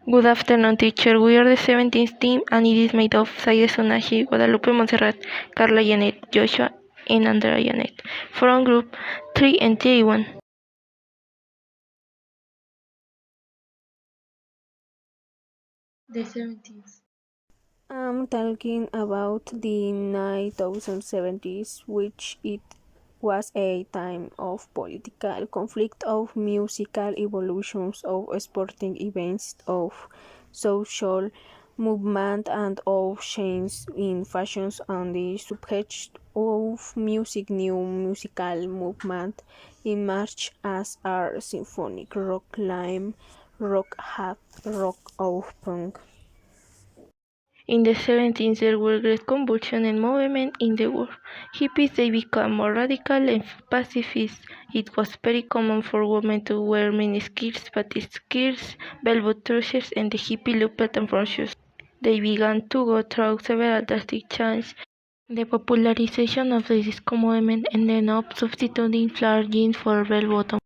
Good afternoon, teacher. We are the 70's team, and it is made of Saide Sonaji, Guadalupe Montserrat, Carla Janet, Joshua, and Andrea Janet, from Group 3 and J1. The 70's. I'm talking about the 1970s, which it was a time of political conflict, of musical evolutions, of sporting events, of social movement, and of change in fashions and the subject of music. New musical movement emerged as art, symphonic rock, glam rock, hard rock, of punk. In the 70's, there were great convulsions and movement in the world. Hippies they became more radical and pacifist. It was very common for women to wear miniskirts, skirts, velvet trousers, and the hippie look platform shoes. They began to go through several drastic changes. The popularization of the disco movement ended up substituting flare jeans for bell-bottom.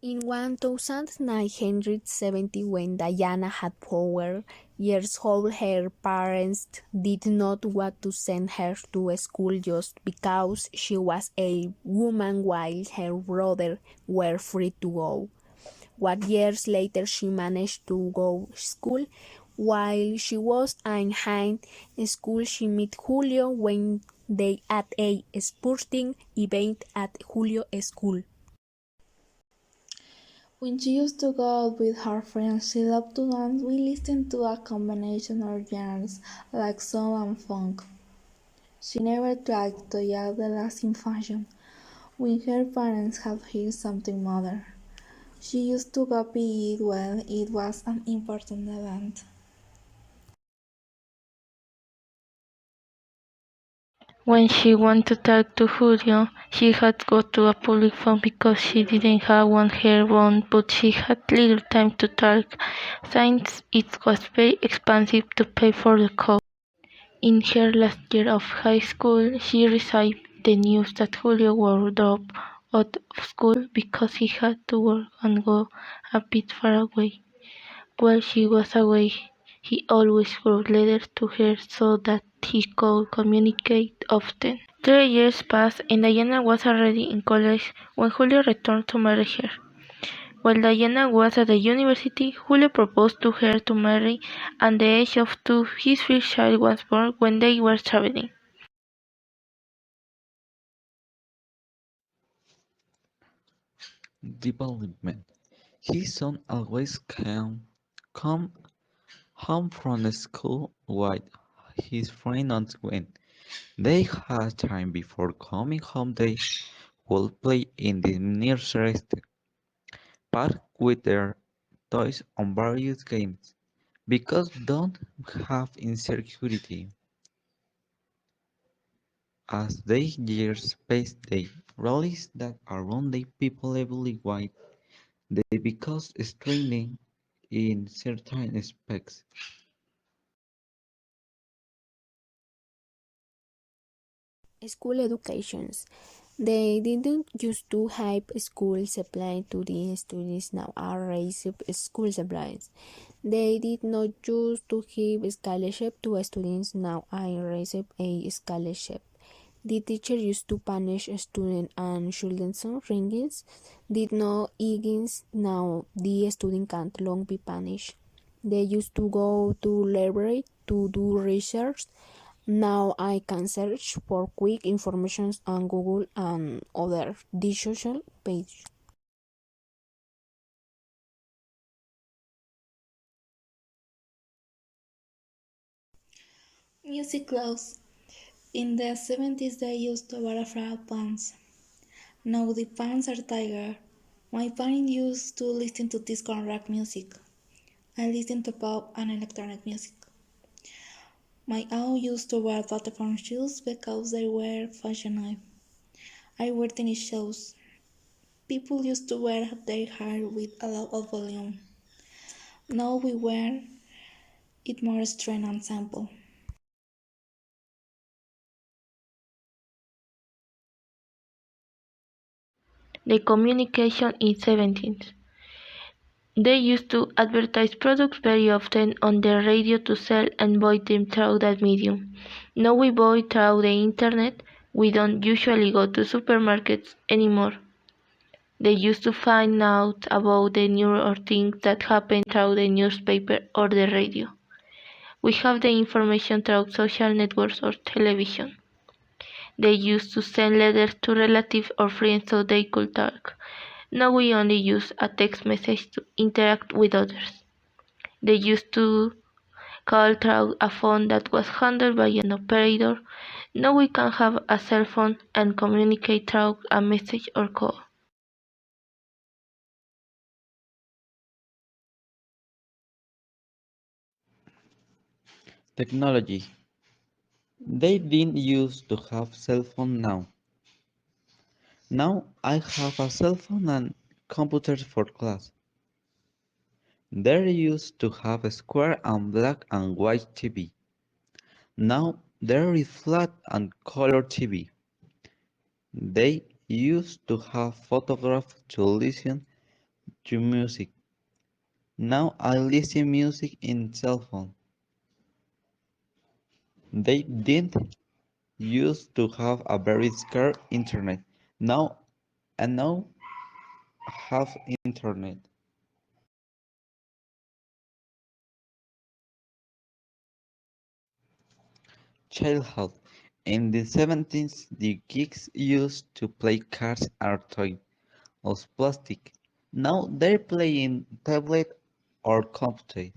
In 1970, when Diana had 4 years old, her parents did not want to send her to school just because she was a woman while her brother were free to go. What years later she managed to go to school. While she was in high school, she met Julio when they at a sporting event at Julio's school. When she used to go out with her friends, she loved to dance. We listened to a combination of genres like soul and funk. She never tried to judge the lasting fashion. When her parents had heard something modern, she used to copy it when it was an important event. When she wanted to talk to Julio, she had to go to a public phone because she didn't have one her own, but she had little time to talk, since it was very expensive to pay for the call. In her last year of high school, she received the news that Julio would drop out of school because he had to work and go a bit far away. While she was away, he always wrote letters to her so that he could communicate often. 3 years passed, and Diana was already in college when Julio returned to marry her. While Diana was at the university, Julio proposed to her to marry, and the age of 2 his first child was born when they were traveling. Development. His son always come home from school with his friend, and when they had time before coming home they would play in the nearest park with their toys on various games. Because don't have insecurity. As the years passed they realized that around the people every white they become straining in certain aspects. School educations. They didn't used to have school supplies to the students now are raising school supplies. They did not used to give scholarship to students now I raise a scholarship. The teacher used to punish students and children's rankings did not against now the student can't long be punished. They used to go to library to do research. Now I can search for quick information on Google and other digital pages. Music clothes. In the 70's, they used to wear flat pants. Now the pants are tighter. My parents used to listen to disco and rock music. I listen to pop and electronic music. My aunt used to wear platform shoes because they were fashionable. I wear tennis shoes. People used to wear their hair with a lot of volume. Now we wear it more straight and simple. The communication in 17th. They used to advertise products very often on the radio to sell and buy them through that medium. Now we buy through the internet. We don't usually go to supermarkets anymore. They used to find out about the news or things that happen through the newspaper or the radio. We have the information through social networks or television. They used to send letters to relatives or friends so they could talk. Now we only use a text message to interact with others. They used to call through a phone that was handled by an operator. Now we can have a cell phone and communicate through a message or call. Technology. They didn't used to have cell phone now. Now I have a cell phone and computers for class. They used to have a square and black and white TV. Now there is flat and color TV. They used to have photographs to listen to music. Now I listen music in cell phone. They didn't used to have a very scarce internet. Now and now have internet. Childhood. In the 70's, the kids used to play cards or toys of plastic. Now they play in tablet or computer.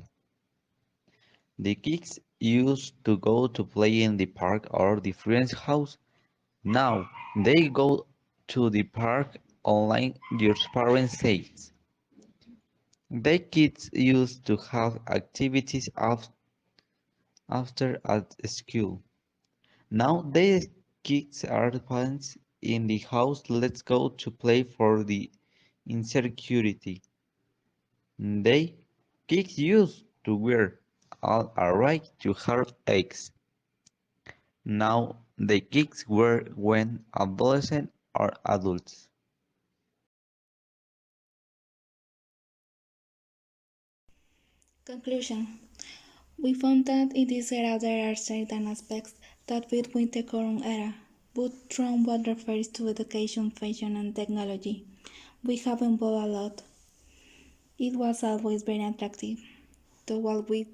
The kids used to go to play in the park or the friend's house. Now they go to the park online, your parents say. The kids used to have activities after at school. Now the kids are parents in the house. Let's go to play for the insecurity. They kids used to wear all a right to have eggs. Now the kids wear when adolescent or adults. Conclusion. We found that in this era there are certain aspects that fit with the current era, but from what refers to education, fashion, and technology, we have evolved a lot. It was always very attractive to walk with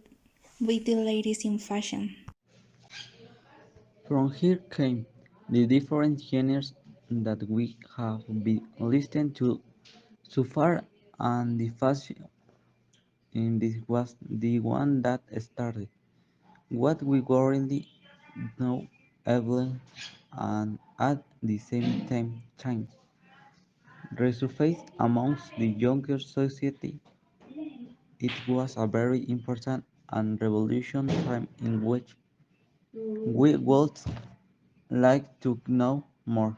the ladies in fashion. From here came the different genres that we have been listening to so far, and the fashion in this was the one that started. What we currently know Evelyn and at the same time resurfaced amongst the younger society. It was a very important and revolution time in which we would like to know more.